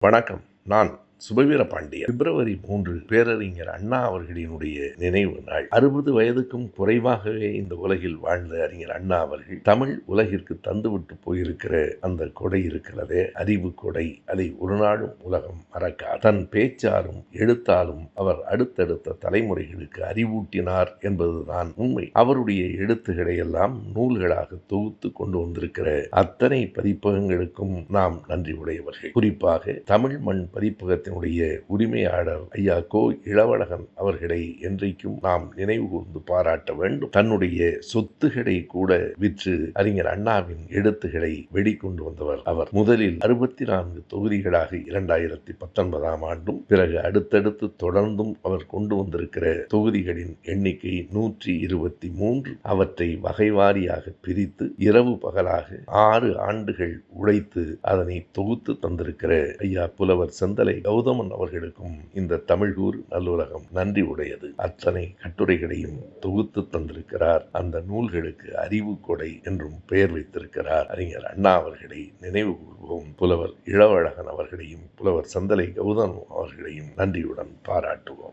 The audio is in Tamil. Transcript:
வணக்கம். நான் சுபவீர பாண்டியன். பிப்ரவரி 3 பேரறிஞர் அண்ணா அவர்களினுடைய நினைவு நாள். 60 வயதுக்கும் குறைவாகவே இந்த உலகில் வாழ்ந்த அறிஞர் அண்ணா அவர்கள் தமிழ் உலகிற்கு தந்துவிட்டு போயிருக்கிற அந்த கொடை இருக்கிறதே, அறிவு கொடை, அதை ஒரு நாளும் உலகம் மறக்காது. தன் பேச்சாலும் எழுத்தாலும் அவர் அடுத்தடுத்த தலைமுறைகளுக்கு அறிவூட்டினார் என்பதுதான் உண்மை. அவருடைய எழுத்துக்களை எல்லாம் நூல்களாக தொகுத்து கொண்டு வந்திருக்கிற அத்தனை பதிப்பகங்களுக்கும் நாம் நன்றி உடையவர்கள். குறிப்பாக தமிழ் மண் பதிப்பகத்தினுடைய உரிமையாளர் ஐயா கோ. இளவழகன் அவர்களை என்றைக்கும் நாம் நினைவு கூர்ந்து பாராட்ட வேண்டும். தன்னுடைய சொத்துக்களை கூட விற்று அறிஞர் அண்ணாவின் எழுத்துக்களை வெளிக்கொண்டு வந்தவர் அவர். முதலில் 64 தொகுதிகளாக 2019ஆம் ஆண்டும், பிறகு அடுத்தடுத்து தொடர்ந்தும் அவர் கொண்டு வந்திருக்கிற தொகுதிகளின் எண்ணிக்கை 123. அவற்றை வகைவாரியாக பிரித்து இரவு பகலாக 6 ஆண்டுகள் உழைத்து அதனை தொகுத்து தந்திருக்கிற ஐயா புலவர் செந்தலை கௌதமன் அவர்களுக்கும் இந்த தமிழ்கூர் நல்லுலகம் நன்றி உடையது. அத்தனை கட்டுரைகளையும் தொகுத்து தந்திருக்கிறார். அந்த நூல்களுக்கு அறிவு கொடை என்றும் பெயர் வைத்திருக்கிறார். அறிஞர் அண்ணா அவர்களை நினைவு கூர்வோம். புலவர் இளவழகன் அவர்களையும் புலவர் செந்தலை கௌதமன் அவர்களையும் நன்றியுடன் பாராட்டுவோம்.